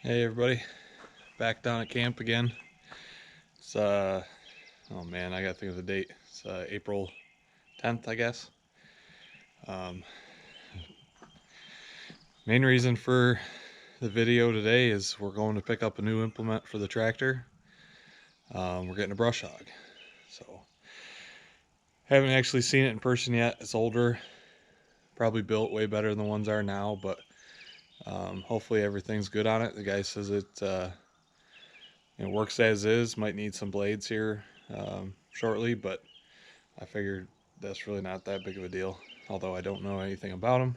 Hey everybody, back down at camp again. It's oh man, I gotta think of the date. It's April 10th, I guess. Um, Main reason for the video today is we're going to pick up a new implement for the tractor. We're getting a brush hog. So, haven't actually seen it in person yet. It's older, probably built way better than the ones are now, but hopefully everything's good on it. The guy says it works as is. Might need some blades here shortly, but I figured that's really not that big of a deal, although I don't know anything about them.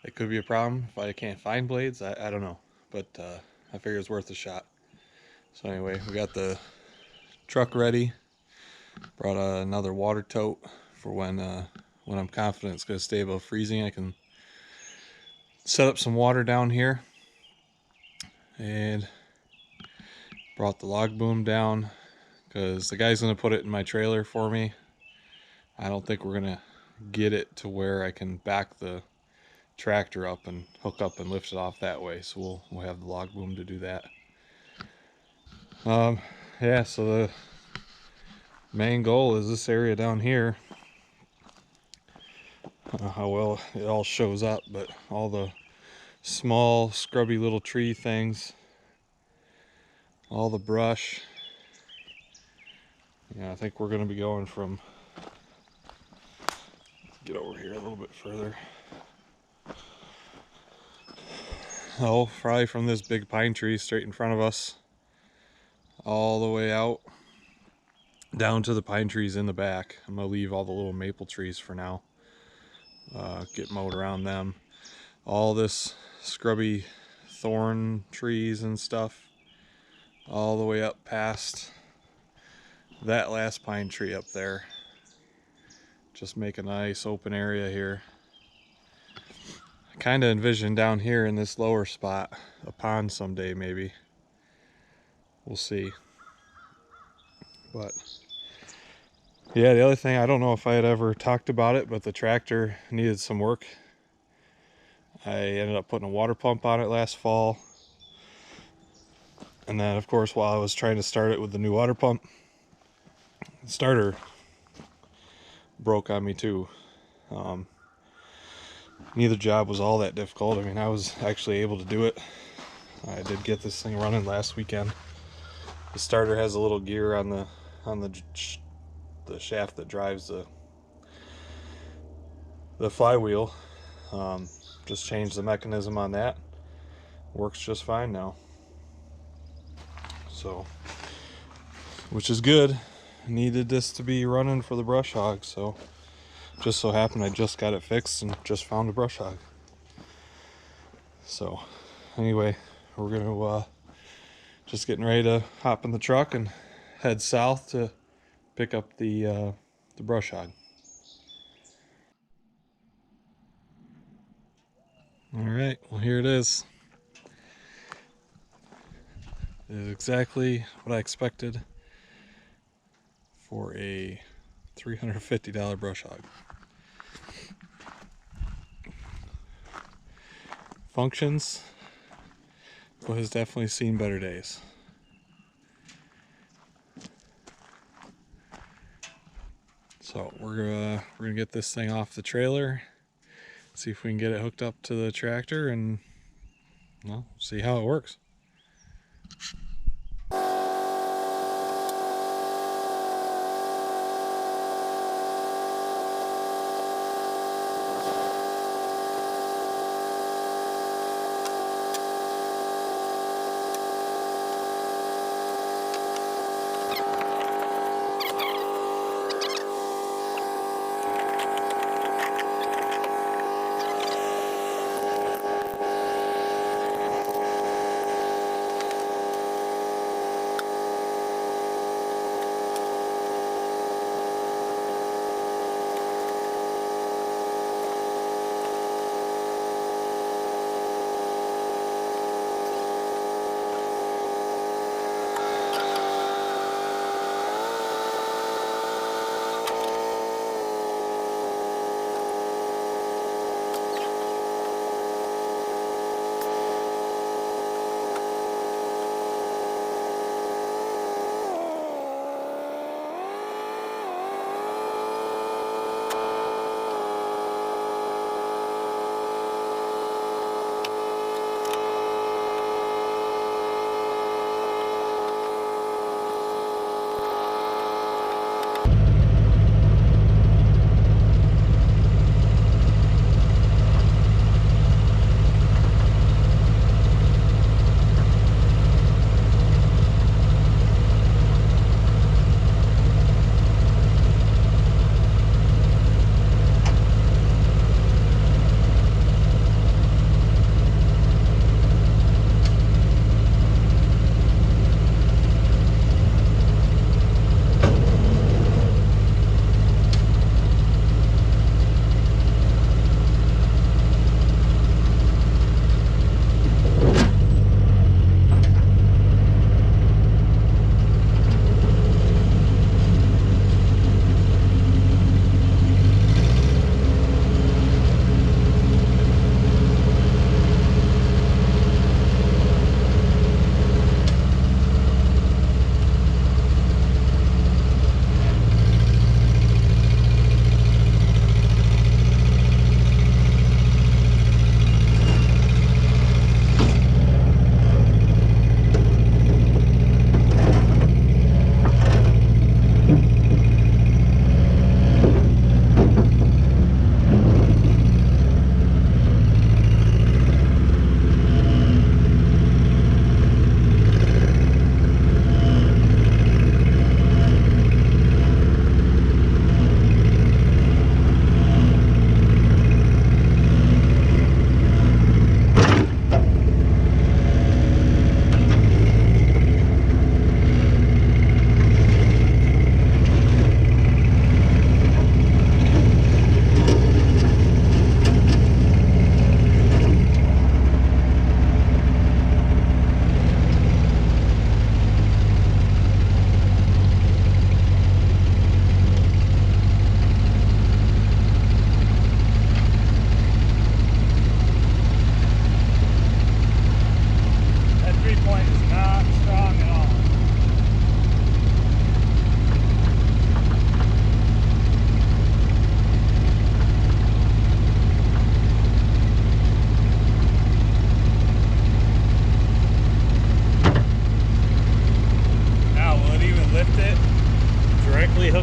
It could be a problem if I can't find blades. I don't know, but I figure it's worth a shot. So anyway, we got the truck ready. Brought another water tote for when I'm confident it's going to stay above freezing. I can set up some water down here, and brought the log boom down because the guy's going to put it in my trailer for me. I don't think we're going to get it to where I can back the tractor up and hook up and lift it off that way, so we'll have the log boom to do that. Yeah, so the main goal is this area down here. I don't know how well it all shows up, but all the small scrubby little tree things, all the brush. Yeah, I think we're going to be going from, get over here a little bit further. Oh, probably from this big pine tree straight in front of us, all the way out, down to the pine trees in the back. I'm going to leave all the little maple trees for now. Get mowed around them. All this scrubby thorn trees and stuff, all the way up past that last pine tree up there. Just make a nice open area here. I kind of envision down here in this lower spot a pond someday, maybe. We'll see. But yeah, the other thing, I don't know if I had ever talked about it, but the tractor needed some work. I ended up putting a water pump on it last fall. And then, of course, while I was trying to start it with the new water pump, the starter broke on me too. Neither job was all that difficult. I mean, I was actually able to do it. I did get this thing running last weekend. The starter has a little gear on the shaft that drives the flywheel. Just changed the mechanism on that. Works just fine now. So, which is good. Needed this to be running for the brush hog, so just so happened I just got it fixed and just found a brush hog. So anyway, we're gonna just getting ready to hop in the truck and head south to pick up the brush hog. All right, well, here it is. It is exactly what I expected for a $350 brush hog. Functions, but has definitely seen better days. So we're gonna get this thing off the trailer, see if we can get it hooked up to the tractor, and well, see how it works.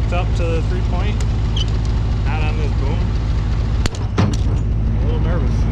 hooked up to the 3-point, not on this boom. I'm a little nervous.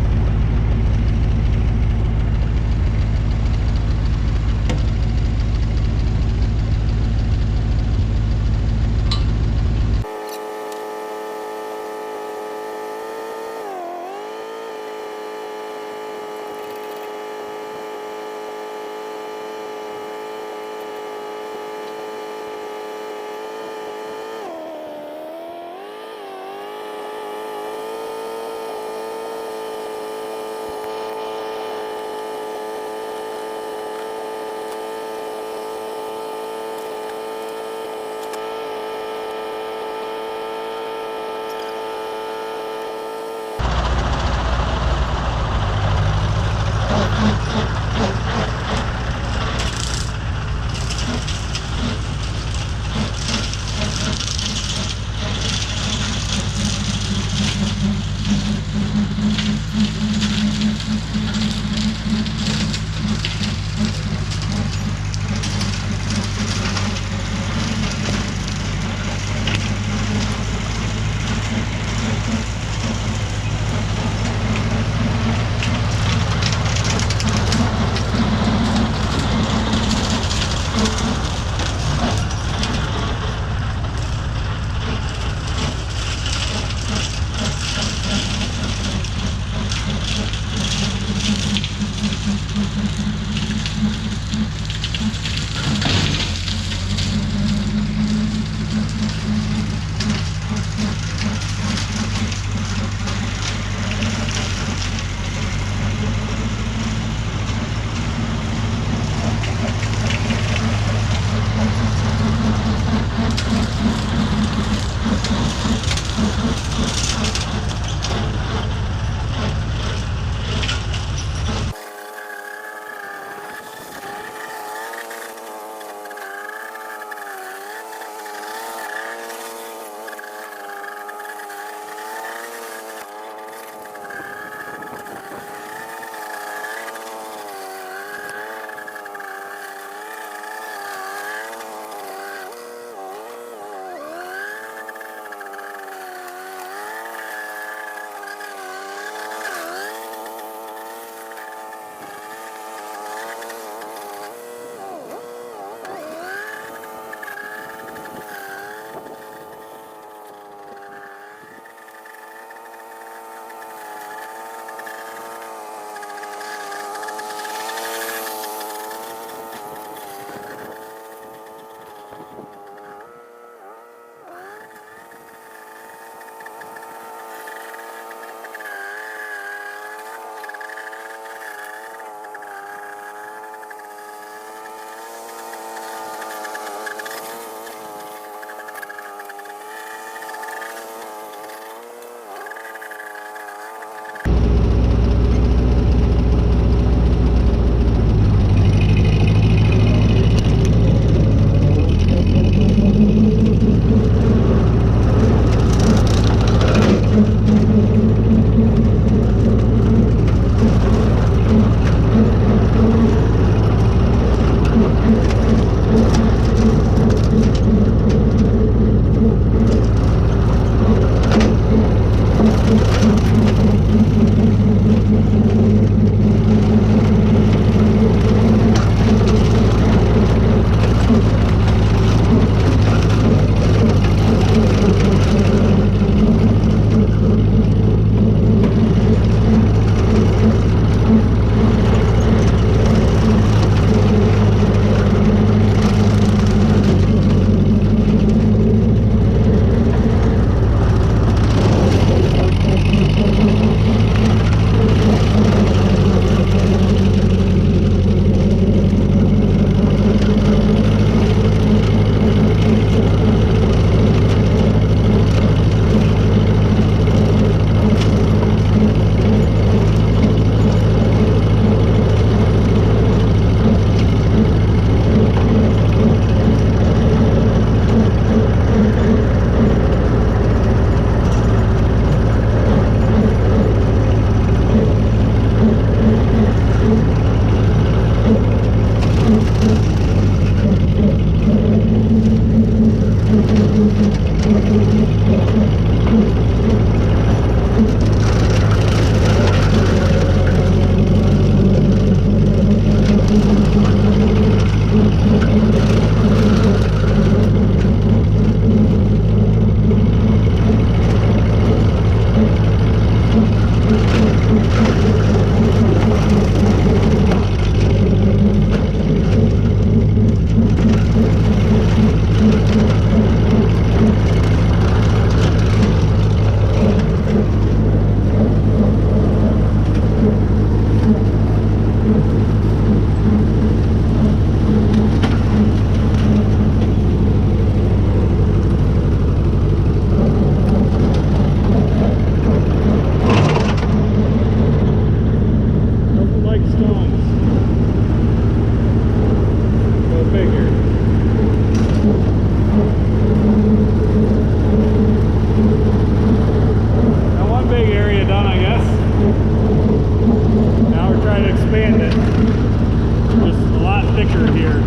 pressure here.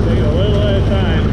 Take it a little at a time.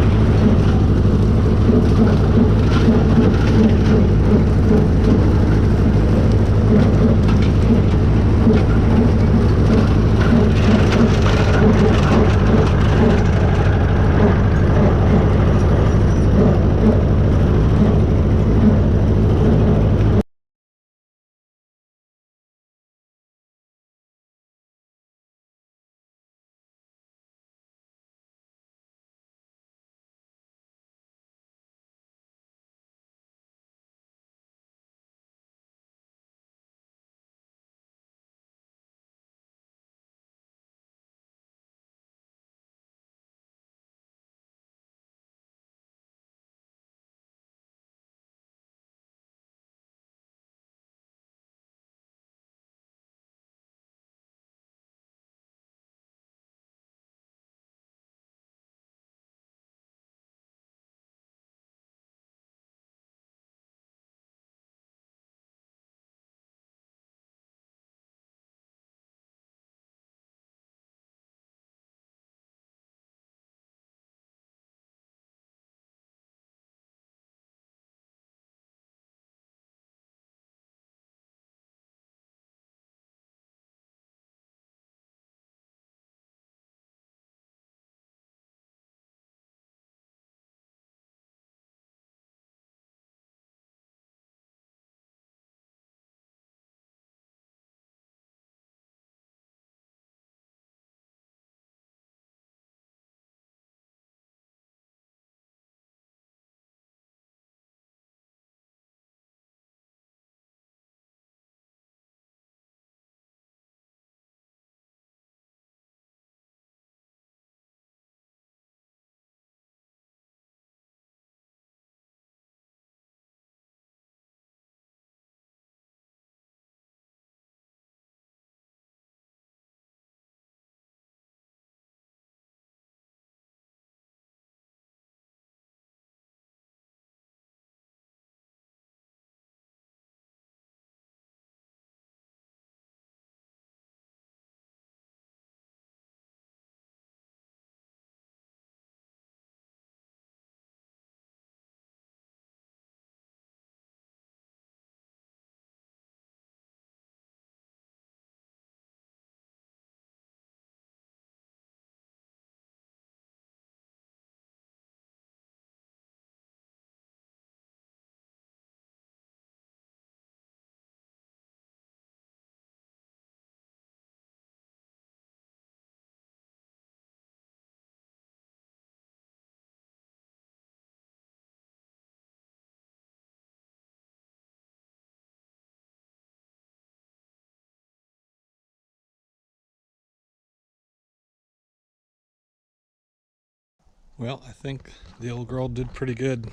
Well, I think the old girl did pretty good.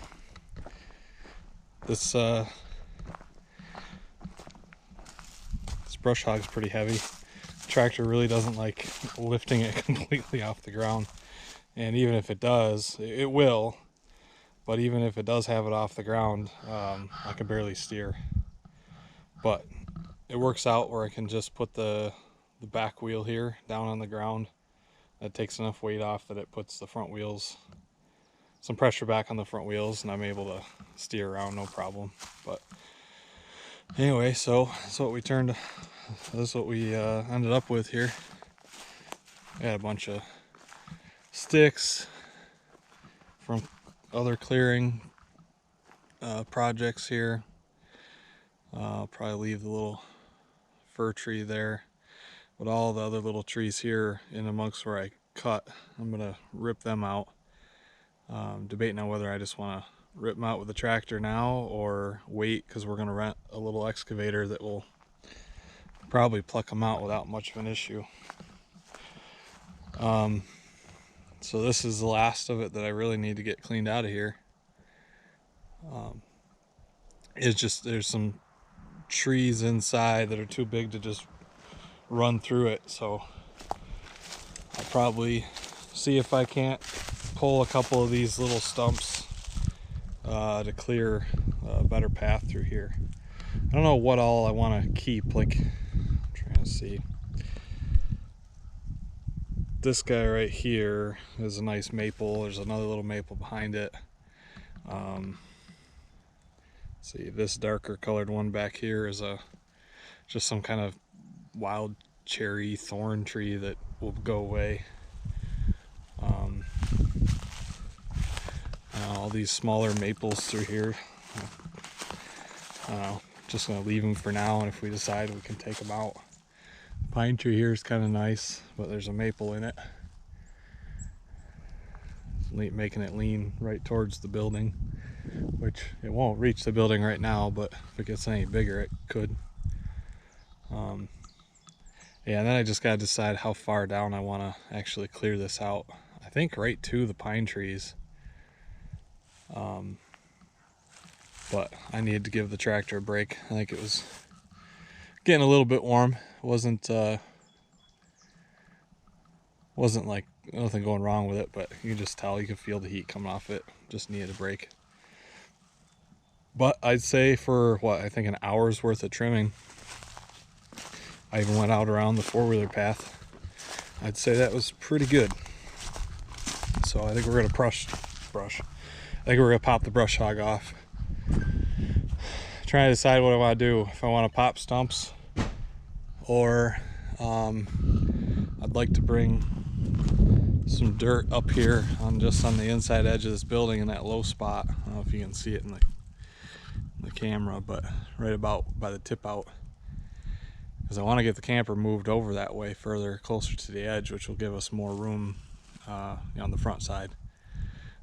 This brush hog's pretty heavy. The tractor really doesn't like lifting it completely off the ground. And even if it does, it will. But even if it does have it off the ground, I can barely steer. But it works out where I can just put the back wheel here down on the ground. That takes enough weight off that it puts the front wheels, some pressure back on the front wheels, and I'm able to steer around no problem. But anyway, so that's what we ended up with here. I had a bunch of sticks from other clearing projects here. I'll probably leave the little fir tree there, but all the other little trees here in amongst where I cut, I'm gonna rip them out. Debating on whether I just want to rip them out with the tractor now or wait, because we're gonna rent a little excavator that will probably pluck them out without much of an issue. So this is the last of it that I really need to get cleaned out of here. It's just there's some trees inside that are too big to just run through it, so I'll probably see if I can't pull a couple of these little stumps to clear a better path through here. I don't know what all I want to keep. Like, I'm trying to see. This guy right here is a nice maple. There's another little maple behind it. See, this darker colored one back here is just some kind of wild cherry thorn tree that will go away. All these smaller maples through here. Just gonna leave them for now, and if we decide, we can take them out. Pine tree here is kind of nice, but there's a maple in it, making it lean right towards the building, which it won't reach the building right now, but if it gets any bigger, it could. Yeah, and then I just gotta decide how far down I want to actually clear this out. I think right to the pine trees. But I needed to give the tractor a break. I think it was getting a little bit warm. It wasn't like nothing going wrong with it, but you can just tell, you can feel the heat coming off it. Just needed a break. But I'd say for what, I think an hour's worth of trimming, I even went out around the four-wheeler path. I'd say that was pretty good. So I think we're gonna I think we're gonna pop the brush hog off. Trying to decide what I want to do. If I want to pop stumps, or I'd like to bring some dirt up here just on the inside edge of this building in that low spot. I don't know if you can see it in the camera, but right about by the tip out, because I want to get the camper moved over that way further, closer to the edge, which will give us more room on the front side.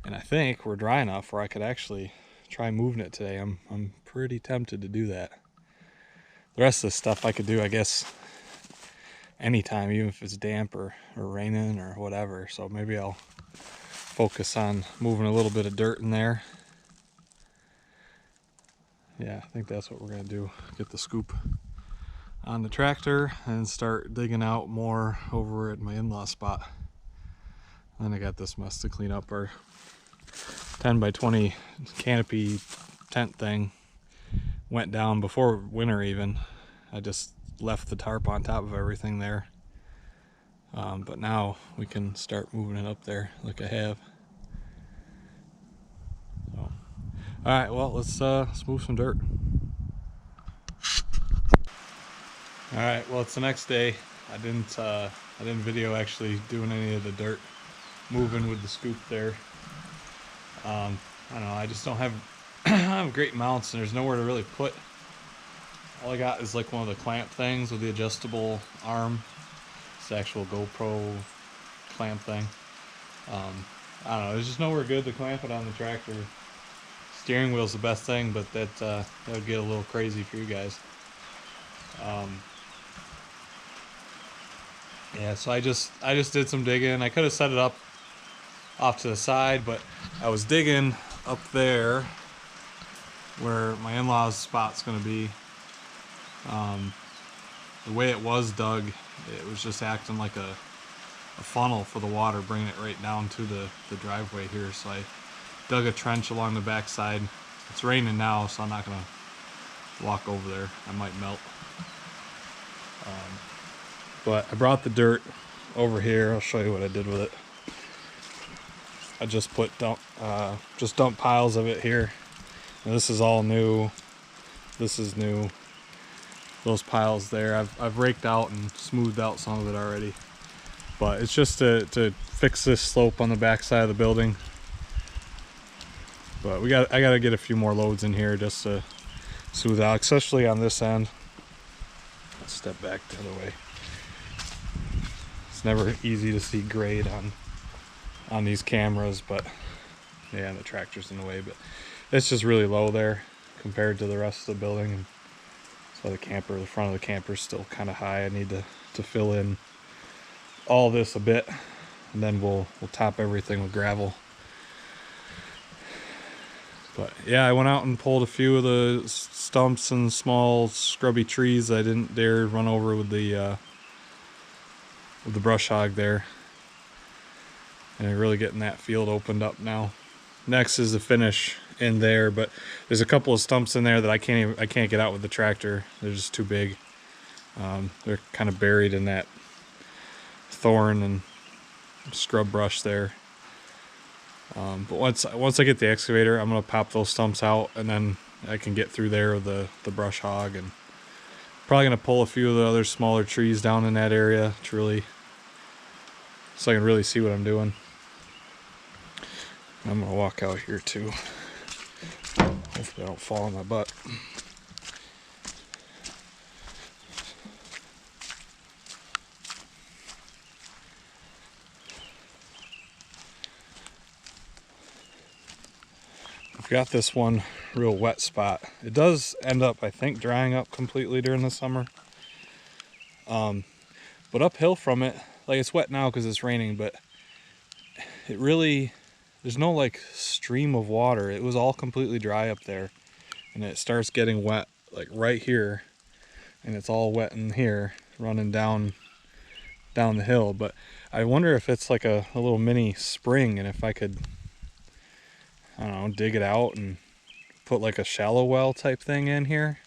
And I think we're dry enough where I could actually try moving it today. I'm pretty tempted to do that. The rest of the stuff I could do, I guess, anytime, even if it's damp or raining or whatever. So maybe I'll focus on moving a little bit of dirt in there. Yeah, I think that's what we're gonna do. Get the scoop on the tractor and start digging out more over at my in-law spot. Then I got this mess to clean up. Our 10 by 20 canopy tent thing went down before winter even. I just left the tarp on top of everything there. But now we can start moving it up there like I have. So, all right, well, let's move some dirt. All right, well, it's the next day. I didn't video actually doing any of the dirt moving with the scoop there. I don't know, I just don't have I have great mounts, and there's nowhere to really put. All I got is like one of the clamp things with the adjustable arm. It's the actual GoPro clamp thing. I don't know, there's just nowhere good to clamp it on the tractor. Steering wheel's the best thing, but that would get a little crazy for you guys. Yeah, so I just did some digging. I could have set it up off to the side, but I was digging up there where my in-laws spot's gonna be. The way it was dug, it was just acting like a funnel for the water, bringing it right down to the driveway here. So I dug a trench along the back side. It's raining now, so I'm not gonna walk over there. I might melt. But I brought the dirt over here. I'll show you what I did with it. I just put dump piles of it here. And this is all new. This is new. Those piles there, I've raked out and smoothed out some of it already. But it's just to fix this slope on the back side of the building. But I gotta get a few more loads in here just to smooth out, especially on this end. Let's step back the other way. It's never easy to see grade on these cameras, but yeah, the tractor's in the way, but it's just really low there compared to the rest of the building. And so the front of the camper is still kind of high. I need to fill in all this a bit, and then we'll top everything with gravel. But yeah, I went out and pulled a few of the stumps and small scrubby trees I didn't dare run over with the brush hog there. and really getting that field opened up now. Next is the finish in there, but there's a couple of stumps in there that I can't get out with the tractor. They're just too big. They're kind of buried in that thorn and scrub brush there. But once I get the excavator, I'm gonna pop those stumps out, and then I can get through there with the brush hog, and probably gonna pull a few of the other smaller trees down in that area so I can really see what I'm doing. I'm gonna walk out here too. Hopefully I don't fall on my butt. I've got this one real wet spot. It does end up, I think, drying up completely during the summer. But uphill from it, like, it's wet now because it's raining, but it really, there's no like stream of water. It was all completely dry up there, and it starts getting wet like right here, and it's all wet in here running down the hill. But I wonder if it's like a little mini spring, and if I could, I don't know, dig it out and put like a shallow well type thing in here.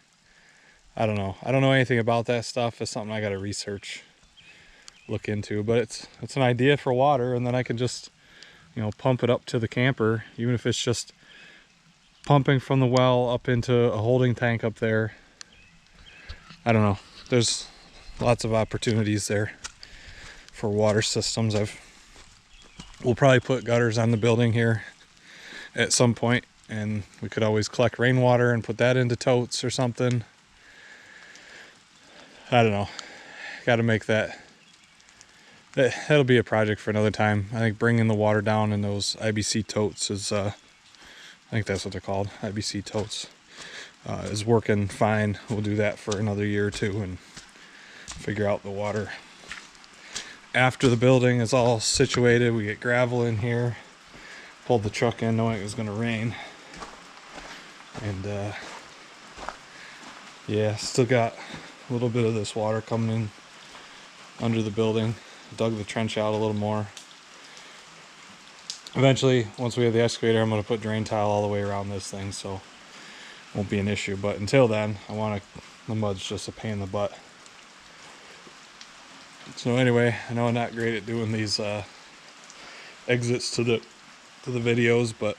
I don't know anything about that stuff. It's something I got to research, look into, but it's an idea for water, and then I can just, you know, pump it up to the camper, even if it's just pumping from the well up into a holding tank up there. I don't know. There's lots of opportunities there for water systems. We'll probably put gutters on the building here at some point, and we could always collect rainwater and put that into totes or something. I don't know. Got to make that'll be a project for another time. I think bringing the water down in those IBC totes is, I think that's what they're called, IBC totes, is working fine. We'll do that for another year or two and figure out the water. After the building is all situated, we get gravel in here. Pulled the truck in knowing it was going to rain. And yeah, still got a little bit of this water coming in under the building. Dug the trench out a little more. Eventually, once we have the excavator, I'm going to put drain tile all the way around this thing, so it won't be an issue. But until then, the mud's just a pain in the butt. So anyway, I know I'm not great at doing these exits to the videos, but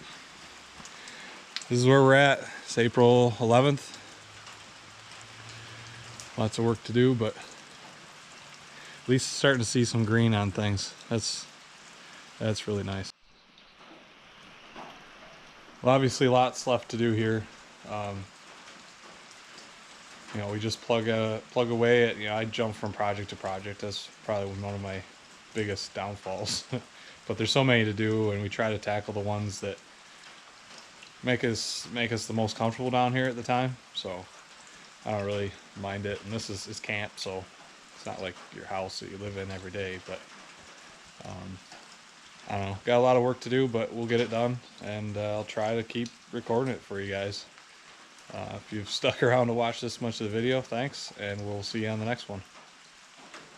this is where we're at. It's April 11th. Lots of work to do, but at least starting to see some green on things. That's really nice. Well, obviously lots left to do here. You know, we just plug away at, you know, I jump from project to project. That's probably one of my biggest downfalls. But there's so many to do, and we try to tackle the ones that make us the most comfortable down here at the time. So I don't really mind it. And this is camp, so it's not like your house that you live in every day. But I don't know, got a lot of work to do, but we'll get it done, and I'll try to keep recording it for you guys. If you've stuck around to watch this much of the video, thanks, and we'll see you on the next one.